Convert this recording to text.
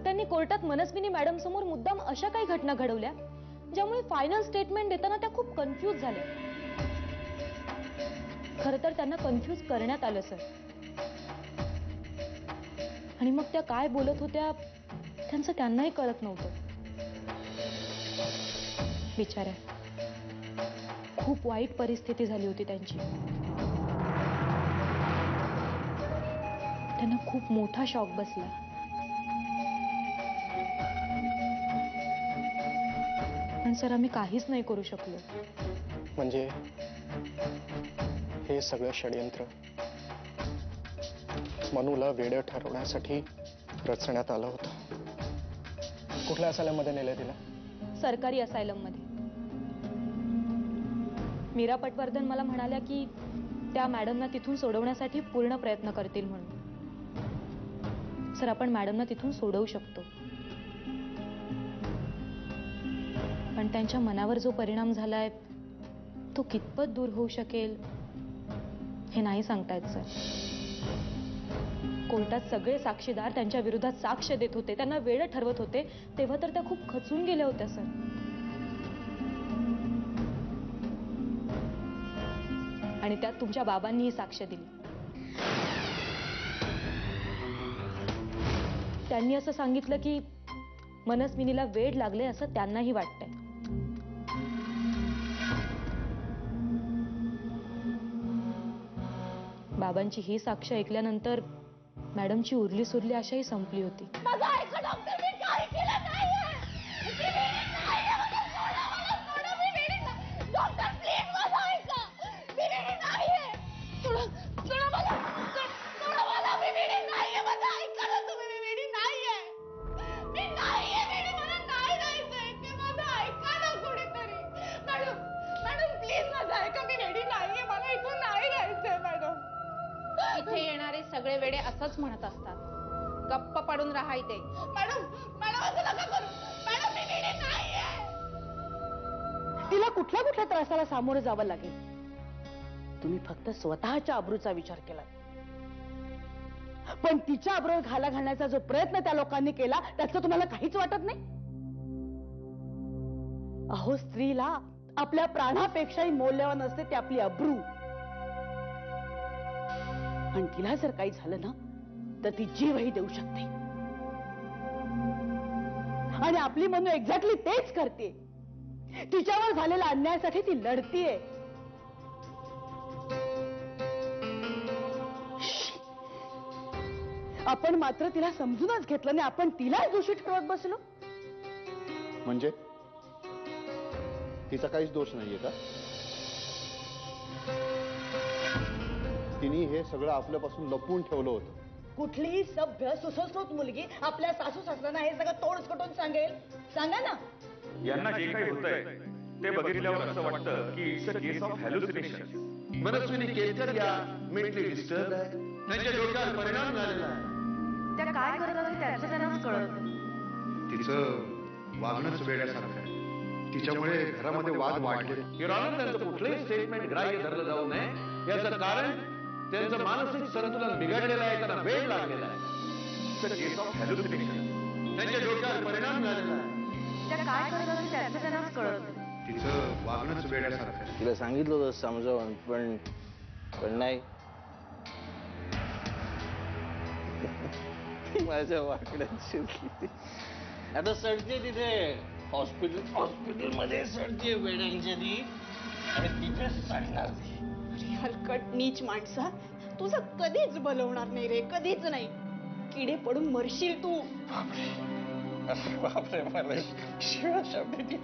त्यांनी कोर्टात मनस्विनी मॅडम समोर मुद्दाम अशा काही घटना घडवल्या ज्यामुळे फायनल स्टेटमेंट देताना त्या खूप कन्फ्यूज झाल्या। खरं तर त्यांना कन्फ्यूज करण्यात आलं सर, आणि मग त्या काय बोलत होत्या त्यांचं त्यांनाही कळत नव्हतं। बिचाऱ्या, खूप वाईट परिस्थिती झाली होती त्यांची। त्यांना खूप मोठा शॉक बसला। पण सर आम्ही काहीच नाही करू शकलो। म्हणजे हे सगळं षडयंत्र मनूला वेडं ठरवण्यासाठी रचण्यात आलं होतं। कुठल्या असायलममध्ये नेलंय तिला? सरकारी असायलम मध्ये। मीरा पटवर्धन मला म्हणाल्या की त्या मॅडमना तिथून सोडवण्यासाठी पूर्ण प्रयत्न करतील म्हणून। सर आपण मॅडमना तिथून सोडवू शकतो, पण त्यांच्या मनावर जो परिणाम झालाय तो कितपत दूर होऊ शकेल हे नाही सांगता येत सर। कोर्टात सगळे साक्षीदार त्यांच्या विरोधात साक्ष देत होते, त्यांना वेळ ठरवत होते, तेव्हा तर त्या खूप खचून गेल्या होत्या सर। आणि त्यात तुमच्या बाबांनीही साक्ष दिली। त्यांनी असं सांगितलं की मनस्विनीला वेड लागले असं त्यांनाही वाटतंय। बाबांची ही साक्ष ऐकल्यानंतर मॅडमची उरली सुरली आशाही संपली होती। इथे येणारे सगळे वेडे असंच म्हणत असतात, गप्प पडून राहा इथे। मॅडम मॅडम असं नका करू मॅडम, मी वेडी नाहीये। तिला कुठल्या कुठल्या त्रासाला सामोरं जावं लागेल? तुम्ही फक्त स्वतःच्या अब्रूचा विचार केला, पण तिच्या अब्रूवर घाला घालण्याचा जो प्रयत्न त्या लोकांनी केला त्याचं तुम्हाला काहीच वाटत नाही? अहो, स्त्रीला आपल्या प्राणापेक्षाही मौल्यवान असते ती आपली अब्रू। पण तिला जर काही झालं ना तर ती जीवही देऊ शकते, आणि आपली मनू एक्झॅक्टली तेच करते। तिच्यावर झालेल्या अन्यायासाठी ती लढतीये। आपण मात्र तिला समजूनच घेतलं नाही, आपण तिलाच दोषी ठरवत बसलो। म्हणजे तिचा काहीच दोष नाहीये का? तिने हे सगळं आपल्यापासून लपवून ठेवलं होतं। कुठलीही सभ्य सुसंस्कृत मुलगी आपल्या सासू सासऱ्यांना हे सगळं तोडसकटून सांगेल? सांगा ना। यांना जे काही होतंय ते बघितल्यावर असं वाटतं की it's a case of hallucination. Manaswini Kelkar या मेंटली डिस्टर्ब आहे, त्यांच्या डोक्यावर परिणाम झालेला आहे। त्या काय करत होत्या त्याचं त्यांनाच कळत नाही। तिचं वागणंच वेड्यासारखं आहे, तिच्यामुळे घरामध्ये वाद वाढले। युअर ऑनर, त्यांचं कुठलंही स्टेटमेंट ग्राह्य धरलं जाऊ नये याचं कारण त्यांचं मानसिक संतुलन बिघडलेलं आहे, त्यांना वेळ लागलेला आहे। It's a case of hallucination. त्यांच्या डोक्यावर परिणाम झालेला आहे। त्या काय करत होत्या त्याचं त्यांनाच कळत नाही। तिचं वागणंच वेड्यासारखं आहे। तिला सांगितलं होतं समजावून, पण नाही। माझ्या वाकड्याची आता सडते तिथे हॉस्पिटलमध्ये सडते वेड्यांच्या ती, आणि तिथेच सडणार ती। अरे हलकट नीच माणसा, तुझं कधीच भलवणार नाही रे, कधीच नाही। किडे पडून मरशील तू। बापरे, मला शिवाय शब्द